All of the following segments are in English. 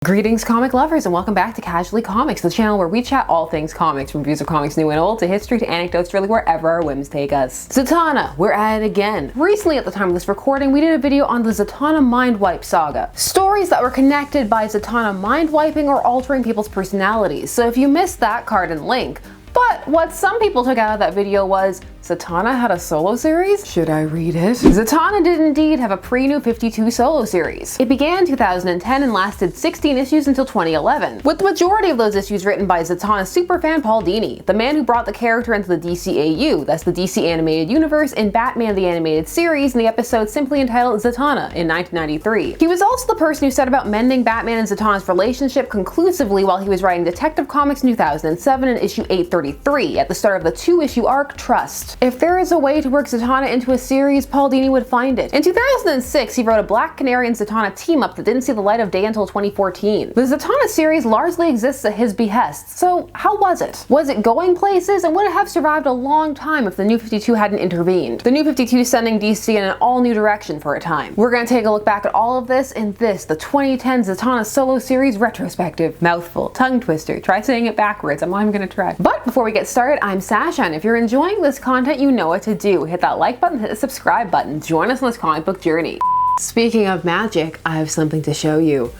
Greetings comic lovers and welcome back to Casually Comics, the channel where we chat all things comics, from reviews of comics new and old to history to anecdotes, really wherever our whims take us. Zatanna, we're at it again. Recently at the time of this recording, we did a video on the Zatanna mind wipe saga. Stories that were connected by Zatanna mind wiping or altering people's personalities. So if you missed that, card and link. But what some people took out of that video was, Zatanna had a solo series? Should I read it? Zatanna did indeed have a pre-New 52 solo series. It began in 2010 and lasted 16 issues until 2011, with the majority of those issues written by Zatanna's superfan Paul Dini, the man who brought the character into the DCAU, that's the DC Animated Universe, in Batman the Animated Series in the episode simply entitled Zatanna in 1993. He was also the person who set about mending Batman and Zatanna's relationship conclusively while he was writing Detective Comics in 2007 in issue 833 at the start of the 2-issue arc Trust. If there is a way to work Zatanna into a series, Paul Dini would find it. In 2006, he wrote a Black Canary and Zatanna team-up that didn't see the light of day until 2014. The Zatanna series largely exists at his behest, so how was it? Was it going places, and would it have survived a long time if the New 52 hadn't intervened? The New 52 sending DC in an all-new direction for a time. We're gonna take a look back at all of this in this, the 2010 Zatanna solo series retrospective. Mouthful, tongue twister, try saying it backwards, I'm not even gonna try. But before we get started, I'm Sasha, and if you're enjoying this content, you know what to do. Hit that like button, hit the subscribe button, join us on this comic book journey. Speaking of magic, I have something to show you.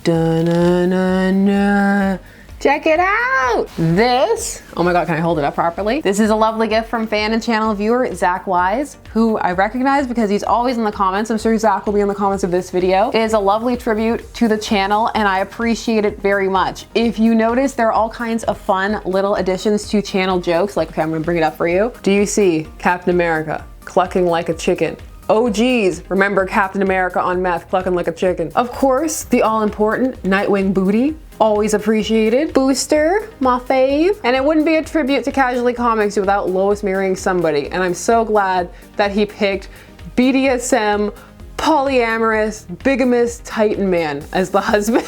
Da-na-na-na. Check it out! This, oh my god, can I hold it up properly? This is a lovely gift from fan and channel viewer Zach Wise, who I recognize because he's always in the comments. I'm sure Zach will be in the comments of this video. It is a lovely tribute to the channel and I appreciate it very much. If you notice, there are all kinds of fun little additions to channel jokes, like, okay, I'm gonna bring it up for you. Do you see Captain America clucking like a chicken? Oh geez, remember Captain America on meth clucking like a chicken. Of course, the all-important Nightwing booty. Always appreciated. Booster, my fave. And it wouldn't be a tribute to Casually Comics without Lois marrying somebody. And I'm so glad that he picked BDSM, polyamorous, bigamous Titan Man as the husband.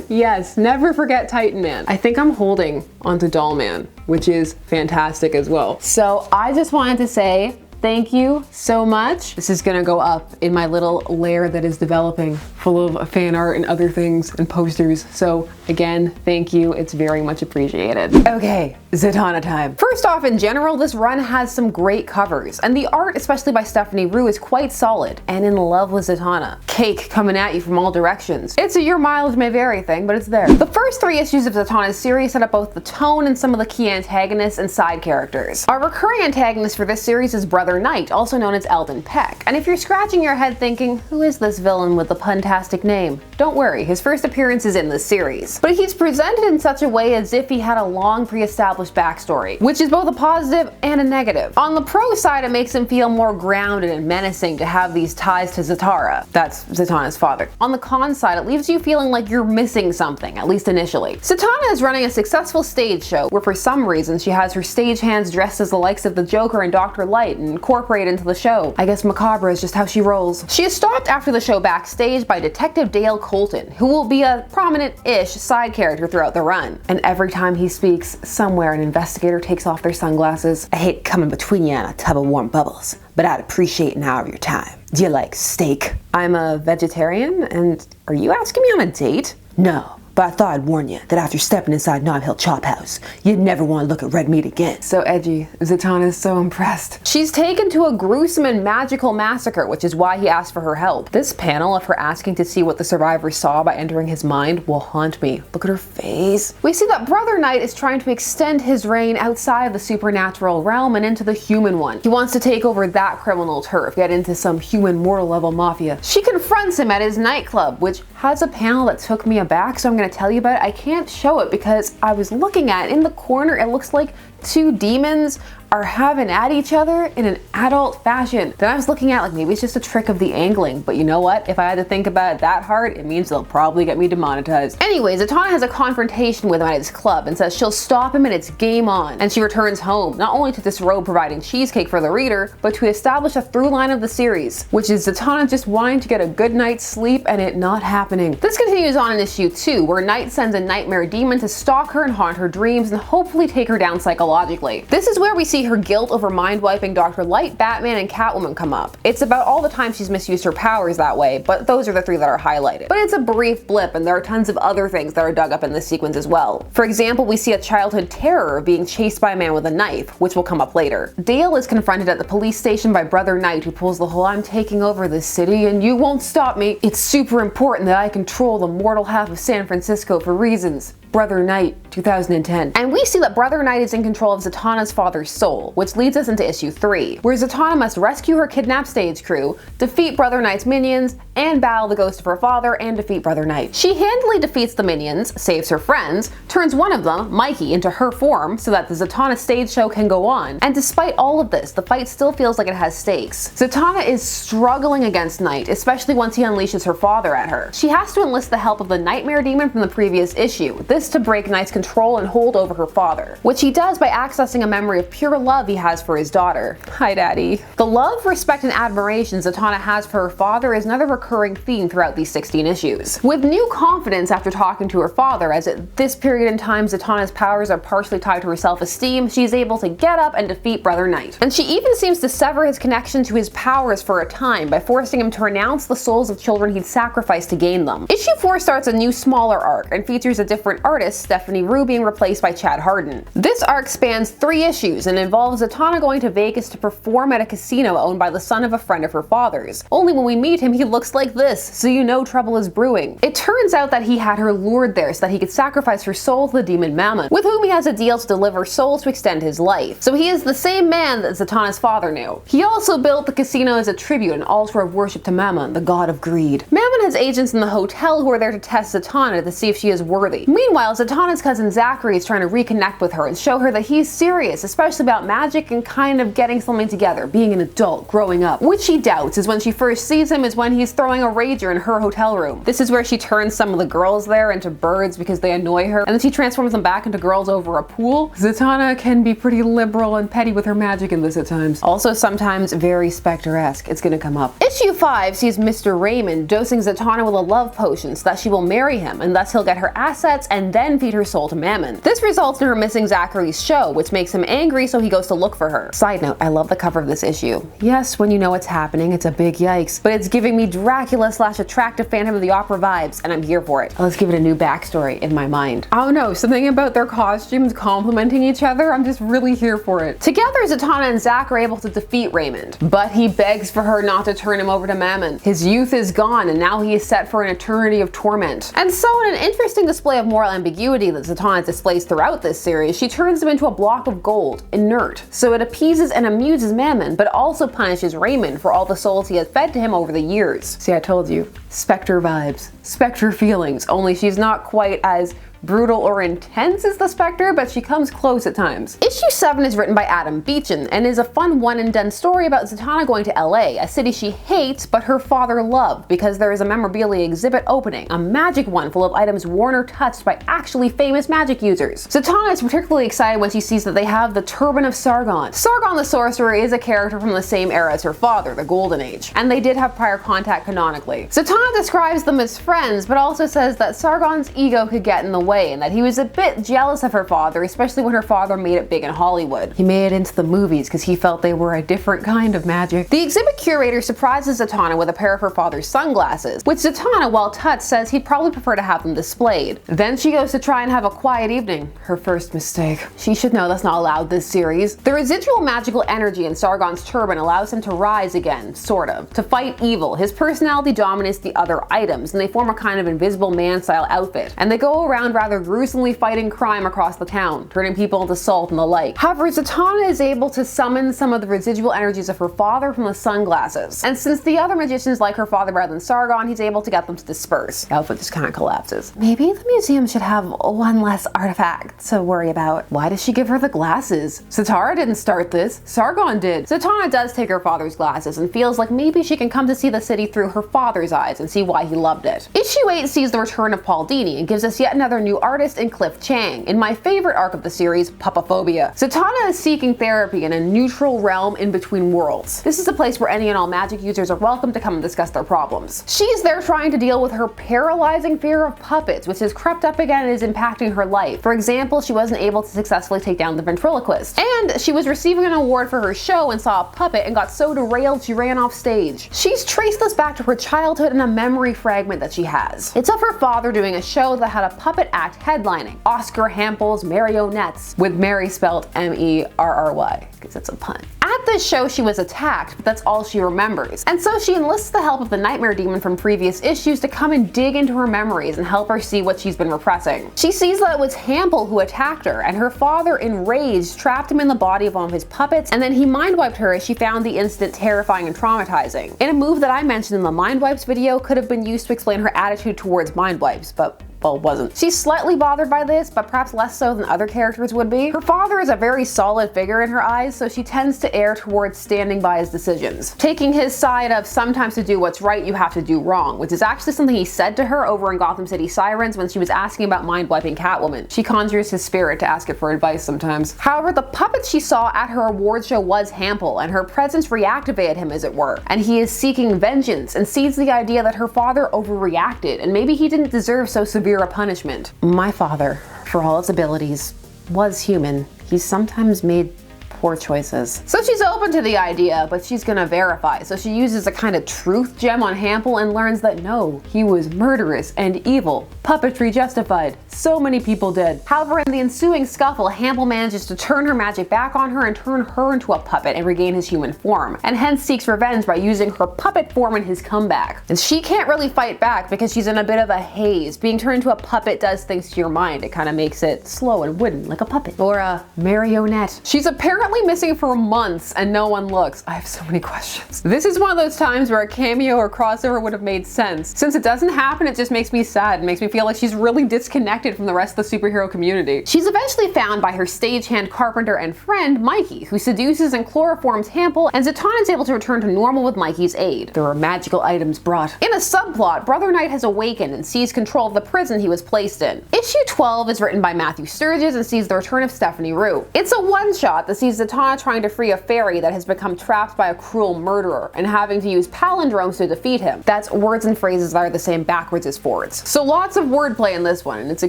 Yes, never forget Titan Man. I think I'm holding onto Doll Man, which is fantastic as well. So I just wanted to say, thank you so much. This is gonna go up in my little lair that is developing, full of fan art and other things and posters. So again, thank you. It's very much appreciated. Okay, Zatanna time. First off, in general, this run has some great covers, and the art, especially by Stephanie Rue, is quite solid and in love with Zatanna. Cake coming at you from all directions. It's a your mileage may vary thing, but it's there. The first 3 issues of Zatanna's series set up both the tone and some of the key antagonists and side characters. Our recurring antagonist for this series is Brother Knight, also known as Eldon Peck. And if you're scratching your head thinking, who is this villain with the puntastic name? Don't worry, his first appearance is in this series. But he's presented in such a way as if he had a long pre-established backstory, which is both a positive and a negative. On the pro side, it makes him feel more grounded and menacing to have these ties to Zatara. That's Zatanna's father. On the con side, it leaves you feeling like you're missing something, at least initially. Zatanna is running a successful stage show where for some reason she has her stagehands dressed as the likes of the Joker and Dr. Light and incorporate into the show. I guess macabre is just how she rolls. She is stopped after the show backstage by Detective Dale Colton, who will be a prominent-ish side character throughout the run. And every time he speaks, somewhere an investigator takes off their sunglasses. I hate coming between you and a tub of warm bubbles, but I'd appreciate an hour of your time. Do you like steak? I'm a vegetarian, and are you asking me on a date? No. But I thought I'd warn you that after stepping inside Knob Hill Chop House, you'd never want to look at red meat again. So edgy. Zatanna is so impressed. She's taken to a gruesome and magical massacre, which is why he asked for her help. This panel of her asking to see what the survivor saw by entering his mind will haunt me. Look at her face. We see that Brother Knight is trying to extend his reign outside of the supernatural realm and into the human one. He wants to take over that criminal turf, get into some human mortal level mafia. She confronts him at his nightclub, which has a panel that took me aback, so I'm gonna tell you about it. I can't show it because I was looking at it. In the corner, it looks like 2 demons are having at each other in an adult fashion. Then I was looking at like maybe it's just a trick of the angling, but you know what? If I had to think about it that hard, it means they'll probably get me demonetized. Anyways, Zatanna has a confrontation with him at his club and says she'll stop him and it's game on. And she returns home, not only to disrobe providing cheesecake for the reader, but to establish a through line of the series, which is Zatanna just wanting to get a good night's sleep and it not happening. This continues on in issue 2, where Knight sends a nightmare demon to stalk her and haunt her dreams and hopefully take her down psychologically. chronologically. This is where we see her guilt over mind-wiping Dr. Light, Batman, and Catwoman come up. It's about all the time she's misused her powers that way, but those are the three that are highlighted. But it's a brief blip, and there are tons of other things that are dug up in this sequence as well. For example, we see a childhood terror being chased by a man with a knife, which will come up later. Dale is confronted at the police station by Brother Knight, who pulls the whole "I'm taking over this city and you won't stop me. It's super important that I control the mortal half of San Francisco for reasons. Brother Knight, 2010. And we see that Brother Knight is in control of Zatanna's father's soul, which leads us into issue 3, where Zatanna must rescue her kidnapped stage crew, defeat Brother Knight's minions, and battle the ghost of her father and defeat Brother Knight. She handily defeats the minions, saves her friends, turns one of them, Mikey, into her form so that the Zatanna stage show can go on, and despite all of this, the fight still feels like it has stakes. Zatanna is struggling against Knight, especially once he unleashes her father at her. She has to enlist the help of the Nightmare Demon from the previous issue, this to break Knight's control and hold over her father, which he does by accessing a memory of pure love he has for his daughter. Hi, Daddy. The love, respect, and admiration Zatanna has for her father is another recurring theme throughout these 16 issues. With new confidence after talking to her father, as at this period in time Zatanna's powers are partially tied to her self-esteem, she's able to get up and defeat Brother Knight. And she even seems to sever his connection to his powers for a time by forcing him to renounce the souls of children he'd sacrificed to gain them. Issue 4 starts a new smaller arc and features a different artist, Stephanie Rue, being replaced by Chad Harden. This arc spans 3 issues and involves Zatanna going to Vegas to perform at a casino owned by the son of a friend of her father's. Only when we meet him he looks like this, so you know trouble is brewing. It turns out that he had her lured there so that he could sacrifice her soul to the demon Mammon, with whom he has a deal to deliver souls to extend his life. So he is the same man that Zatanna's father knew. He also built the casino as a tribute, an altar of worship to Mammon, the god of greed. Mammon has agents in the hotel who are there to test Zatanna to see if she is worthy. Meanwhile, Zatanna's cousin Zachary is trying to reconnect with her and show her that he's serious, especially about magic and kind of getting something together, being an adult, growing up. Which she doubts, as when she first sees him is when he's throwing a rager in her hotel room. This is where she turns some of the girls there into birds because they annoy her, and then she transforms them back into girls over a pool. Zatanna can be pretty liberal and petty with her magic in this at times. Also sometimes very Spectre-esque. It's gonna come up. Issue 5 sees Mr. Raymond dosing Zatanna with a love potion so that she will marry him, and thus he'll get her assets and then feed her soul to Mammon. This results in her missing Zachary's show, which makes him angry, so he goes to look for her. Side note, I love the cover of this issue. Yes, when you know what's happening, it's a big yikes, but it's giving me Dracula/attractive Phantom of the Opera vibes, and I'm here for it. Let's give it a new backstory in my mind. I don't know, something about their costumes complementing each other, I'm just really here for it. Together, Zatanna and Zach are able to defeat Raymond, but he begs for her not to turn him over to Mammon. His youth is gone, and now he is set for an eternity of torment. And so, in an interesting display of moral ambiguity that Zatanna displays throughout this series, she turns him into a block of gold, inert. So it appeases and amuses Mammon, but also punishes Raymond for all the souls he has fed to him over the years. See, I told you. Spectre vibes. Spectre feelings, only she's not quite as brutal or intense as the Spectre, but she comes close at times. Issue 7 is written by Adam Beechan and is a fun one-and-done story about Zatanna going to LA, a city she hates but her father loved, because there is a memorabilia exhibit opening, a magic one full of items worn or touched by actually famous magic users. Zatanna is particularly excited when she sees that they have the Turban of Sargon. Sargon the Sorcerer is a character from the same era as her father, the Golden Age, and they did have prior contact canonically. Zatanna describes them as friends, but also says that Sargon's ego could get in the way, and that he was a bit jealous of her father, especially when her father made it big in Hollywood. He made it into the movies because he felt they were a different kind of magic. The exhibit curator surprises Zatanna with a pair of her father's sunglasses, which Zatanna, while touched, says he'd probably prefer to have them displayed. Then she goes to try and have a quiet evening. Her first mistake. She should know that's not allowed this series. The residual magical energy in Sargon's turban allows him to rise again, sort of, to fight evil. His personality dominates the other items, and they form a kind of invisible man-style outfit. And they go around rather gruesomely fighting crime across the town, turning people into salt and the like. However, Zatanna is able to summon some of the residual energies of her father from the sunglasses. And since the other magicians like her father better than Sargon, he's able to get them to disperse. The outfit just kind of collapses. Maybe the museum should have one less artifact to worry about. Why does she give her the glasses? Zatara didn't start this. Sargon did. Zatanna does take her father's glasses and feels like maybe she can come to see the city through her father's eyes and see why he loved it. Issue 8 sees the return of Paul Dini and gives us yet another new new artist in Cliff Chang in my favorite arc of the series, Pupophobia. Zatanna is seeking therapy in a neutral realm in between worlds. This is a place where any and all magic users are welcome to come and discuss their problems. She's there trying to deal with her paralyzing fear of puppets, which has crept up again and is impacting her life. For example, she wasn't able to successfully take down the ventriloquist. And she was receiving an award for her show and saw a puppet and got so derailed she ran off stage. She's traced this back to her childhood and a memory fragment that she has. It's of her father doing a show that had a puppet act headlining, Oscar Hampel's Marionettes, with Mary spelled M-E-R-R-Y, because it's a pun. At this show, she was attacked, but that's all she remembers. And so she enlists the help of the Nightmare Demon from previous issues to come and dig into her memories and help her see what she's been repressing. She sees that it was Hampel who attacked her, and her father, enraged, trapped him in the body of one of his puppets, and then he mind-wiped her as she found the incident terrifying and traumatizing. In a move that I mentioned in the mind wipes video could have been used to explain her attitude towards mind wipes, but well, wasn't. She's slightly bothered by this, but perhaps less so than other characters would be. Her father is a very solid figure in her eyes, so she tends to err towards standing by his decisions, taking his side of sometimes to do what's right, you have to do wrong, which is actually something he said to her over in Gotham City Sirens when she was asking about mind-wiping Catwoman. She conjures his spirit to ask it for advice sometimes. However, the puppet she saw at her award show was Hampel, and her presence reactivated him, as it were, and he is seeking vengeance and sees the idea that her father overreacted, and maybe he didn't deserve so severe a punishment. My father, for all his abilities, was human. He sometimes made poor choices. So she's open to the idea, but she's gonna verify. So she uses a kind of truth gem on Hampel and learns that no, he was murderous and evil. Puppetry justified. So many people dead. However, in the ensuing scuffle, Hampel manages to turn her magic back on her and turn her into a puppet and regain his human form, and hence seeks revenge by using her puppet form in his comeback. And she can't really fight back because she's in a bit of a haze. Being turned into a puppet does things to your mind. It kind of makes it slow and wooden, like a puppet. Or a marionette. She's apparently missing for months and no one looks. I have so many questions. This is one of those times where a cameo or crossover would have made sense. Since it doesn't happen, it just makes me sad. It makes me feel like she's really disconnected from the rest of the superhero community. She's eventually found by her stagehand carpenter and friend, Mikey, who seduces and chloroforms Hampel, and Zatanna is able to return to normal with Mikey's aid. There are magical items brought. In a subplot, Brother Knight has awakened and seized control of the prison he was placed in. Issue 12 is written by Matthew Sturges and sees the return of Stephanie Rue. It's a one-shot that sees Zatanna trying to free a fairy that has become trapped by a cruel murderer and having to use palindromes to defeat him. That's words and phrases that are the same backwards as forwards. So lots of wordplay in this one, and it's a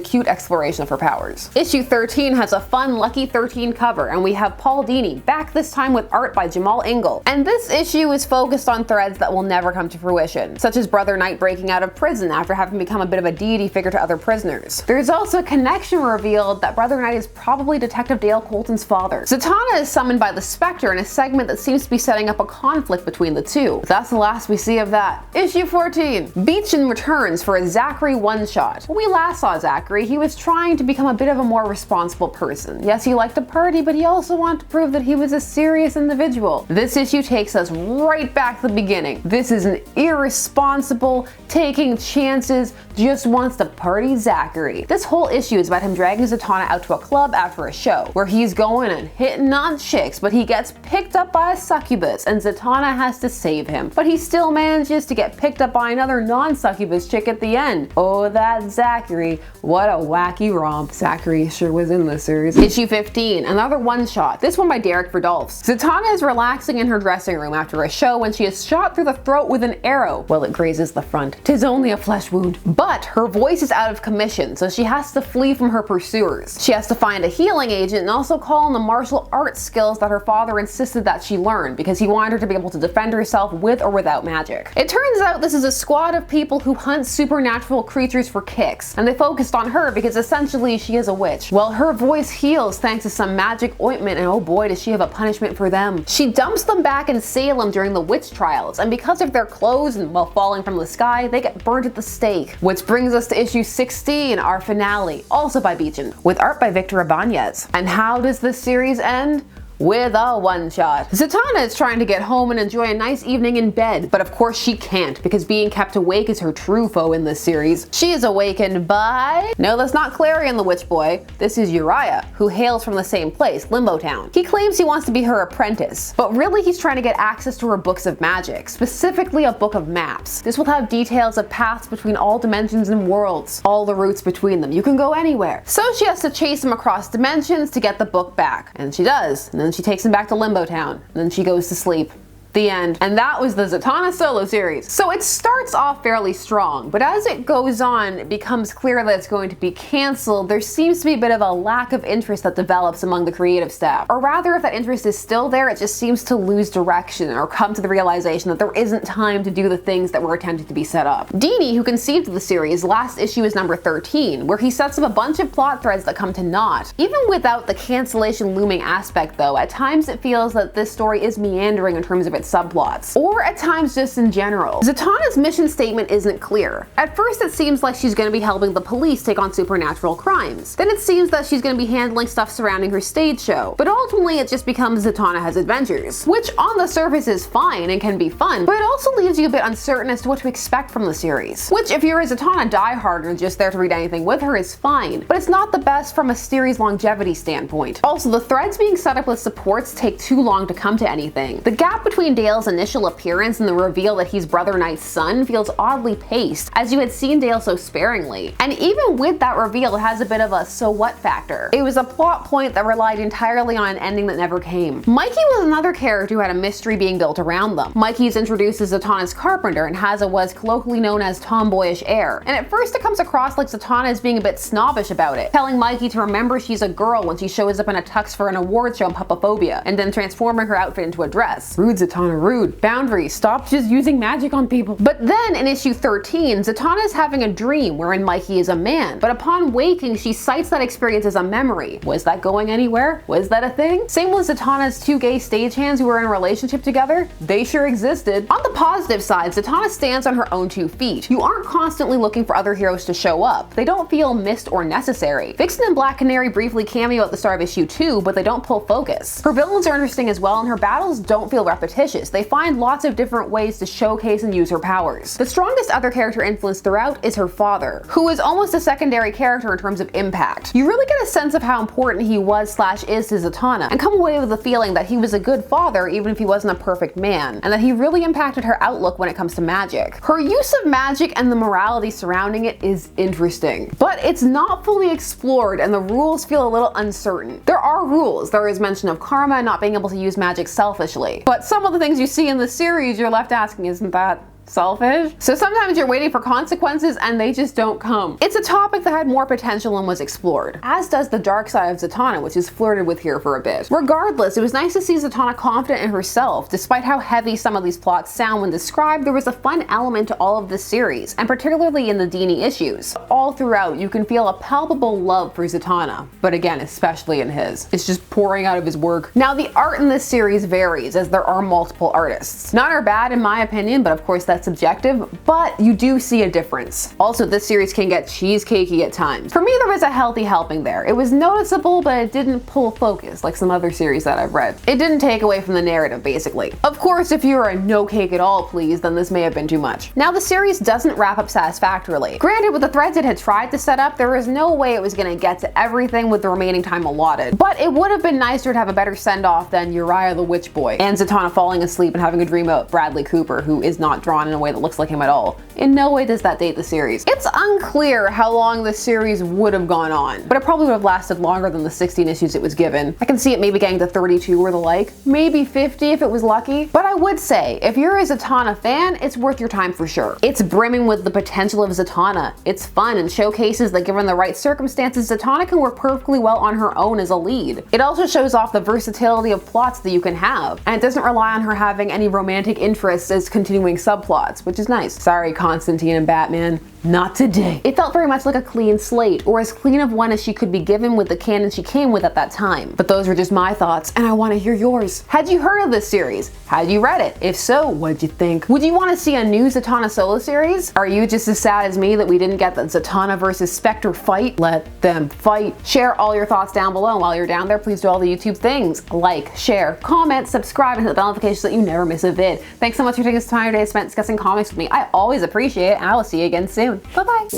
cute exploration of her powers. Issue 13 has a fun Lucky 13 cover, and we have Paul Dini back, this time with art by Jamal Ingle. And this issue is focused on threads that will never come to fruition, such as Brother Knight breaking out of prison after having become a bit of a deity figure to other prisoners. There's also a connection revealed that Brother Knight is probably Detective Dale Colton's father. Zatanna is summoned by the Spectre in a segment that seems to be setting up a conflict between the two. But that's the last we see of that. Issue 14. Beechin returns for a Zachary one-shot. When we last saw Zachary, he was trying to become a bit of a more responsible person. Yes, he liked to party, but he also wanted to prove that he was a serious individual. This issue takes us right back to the beginning. This is an irresponsible, taking chances, just wants to party Zachary. This whole issue is about him dragging Zatanna out to a club after a show, where he's going and hitting on chicks, but he gets picked up by a succubus and Zatanna has to save him. But he still manages to get picked up by another non-succubus chick at the end. Oh, that Zachary. What a wacky romp. Zachary sure was in this series. Issue 15, another one-shot, this one by Derek Verdolfs. Zatanna is relaxing in her dressing room after a show when she is shot through the throat with an arrow. Well, it grazes the front. 'Tis only a flesh wound. But her voice is out of commission, so she has to flee from her pursuers. She has to find a healing agent and also call on the martial arts skills that her father insisted that she learn because he wanted her to be able to defend herself with or without magic. It turns out this is a squad of people who hunt supernatural creatures for kicks, and they focused on her because essentially she is a witch. Well, her voice heals thanks to some magic ointment, and oh boy does she have a punishment for them. She dumps them back in Salem during the witch trials, and because of their clothes and while falling from the sky, they get burnt at the stake. Which brings us to issue 16, our finale, also by Beechin, with art by Victor Ibanez. And how does this series end? with a one-shot. Zatanna is trying to get home and enjoy a nice evening in bed, but of course she can't because being kept awake is her true foe in this series. She is awakened by... No, that's not Clarion the Witch Boy. This is Uriah, who hails from the same place, Limbo Town. He claims he wants to be her apprentice, but really he's trying to get access to her books of magic, specifically a book of maps. This will have details of paths between all dimensions and worlds, all the routes between them. You can go anywhere. So she has to chase him across dimensions to get the book back. And she does. And then she takes him back to Limbo Town. And then she goes to sleep. The end. And that was the Zatanna solo series. So it starts off fairly strong, but as it goes on, it becomes clear that it's going to be canceled. There seems to be a bit of a lack of interest that develops among the creative staff. Or rather, if that interest is still there, it just seems to lose direction or come to the realization that there isn't time to do the things that were attempted to be set up. Dini, who conceived the series, last issue is number 13, where he sets up a bunch of plot threads that come to naught. Even without the cancellation looming aspect though, at times it feels that this story is meandering in terms of its subplots, or at times just in general. Zatanna's mission statement isn't clear. At first it seems like she's going to be helping the police take on supernatural crimes. Then it seems that she's going to be handling stuff surrounding her stage show. But ultimately it just becomes Zatanna has adventures, which on the surface is fine and can be fun, but it also leaves you a bit uncertain as to what to expect from the series. Which, if you're a Zatanna diehard and just there to read anything with her, is fine, but it's not the best from a series longevity standpoint. Also, the threads being set up with supports take too long to come to anything. The gap between Dale's initial appearance and the reveal that he's Brother Knight's son feels oddly paced, as you had seen Dale so sparingly. And even with that reveal, it has a bit of a so what factor. It was a plot point that relied entirely on an ending that never came. Mikey was another character who had a mystery being built around them. Mikey's introduced as Zatanna's carpenter and has a was colloquially known as tomboyish air. And at first it comes across like Zatanna is being a bit snobbish about it, telling Mikey to remember she's a girl when she shows up in a tux for an award show in Pupophobia, and then transforming her outfit into a dress. Rude, Zatanna, rude. Boundaries. Stop just using magic on people. But then in issue 13, Zatanna is having a dream wherein Mikey is a man, but upon waking she cites that experience as a memory. Was that going anywhere? Was that a thing? Same with Zatanna's two gay stagehands who were in a relationship together. They sure existed. On the positive side, Zatanna stands on her own 2 feet. You aren't constantly looking for other heroes to show up. They don't feel missed or necessary. Vixen and Black Canary briefly cameo at the start of issue 2, but they don't pull focus. Her villains are interesting as well, and her battles don't feel repetitious. They find lots of different ways to showcase and use her powers. The strongest other character influence throughout is her father, who is almost a secondary character in terms of impact. You really get a sense of how important he was / is to Zatanna, and come away with the feeling that he was a good father even if he wasn't a perfect man, and that he really impacted her outlook when it comes to magic. Her use of magic and the morality surrounding it is interesting, but it's not fully explored and the rules feel a little uncertain. There are rules. There is mention of karma and not being able to use magic selfishly, but some of the things you see in the series, you're left asking, isn't that selfish? So sometimes you're waiting for consequences and they just don't come. It's a topic that had more potential and was explored, as does the dark side of Zatanna, which is flirted with here for a bit. Regardless, it was nice to see Zatanna confident in herself. Despite how heavy some of these plots sound when described, there was a fun element to all of this series, and particularly in the Dini issues. All throughout, you can feel a palpable love for Zatanna, but again, especially in his. It's just pouring out of his work. Now, the art in this series varies, as there are multiple artists. None are bad in my opinion, but of course that's subjective, but you do see a difference. Also, this series can get cheesecakey at times. For me, there was a healthy helping there. It was noticeable, but it didn't pull focus like some other series that I've read. It didn't take away from the narrative, basically. Of course, if you're a no cake at all please, then this may have been too much. Now, the series doesn't wrap up satisfactorily. Granted, with the threads it had tried to set up, there was no way it was going to get to everything with the remaining time allotted, but it would have been nicer to have a better send-off than Uriah the Witch Boy and Zatanna falling asleep and having a dream about Bradley Cooper, who is not drawn in a way that looks like him at all. In no way does that date the series. It's unclear how long the series would have gone on, but it probably would have lasted longer than the 16 issues it was given. I can see it maybe getting to 32 or the like, maybe 50 if it was lucky. But I would say, if you're a Zatanna fan, it's worth your time for sure. It's brimming with the potential of Zatanna. It's fun and showcases that given the right circumstances, Zatanna can work perfectly well on her own as a lead. It also shows off the versatility of plots that you can have, and it doesn't rely on her having any romantic interests as continuing subplots, which is nice. Sorry, Constantine and Batman. Not today. It felt very much like a clean slate, or as clean of one as she could be given with the canon she came with at that time. But those are just my thoughts, and I want to hear yours. Had you heard of this series? Had you read it? If so, what'd you think? Would you want to see a new Zatanna solo series? Are you just as sad as me that we didn't get the Zatanna versus Spectre fight? Let them fight. Share all your thoughts down below, and while you're down there, please do all the YouTube things. Like, share, comment, subscribe, and hit the bell notification so that you never miss a vid. Thanks so much for taking this time today spent discussing comics with me. I always appreciate it, and I will see you again soon. Bye-bye.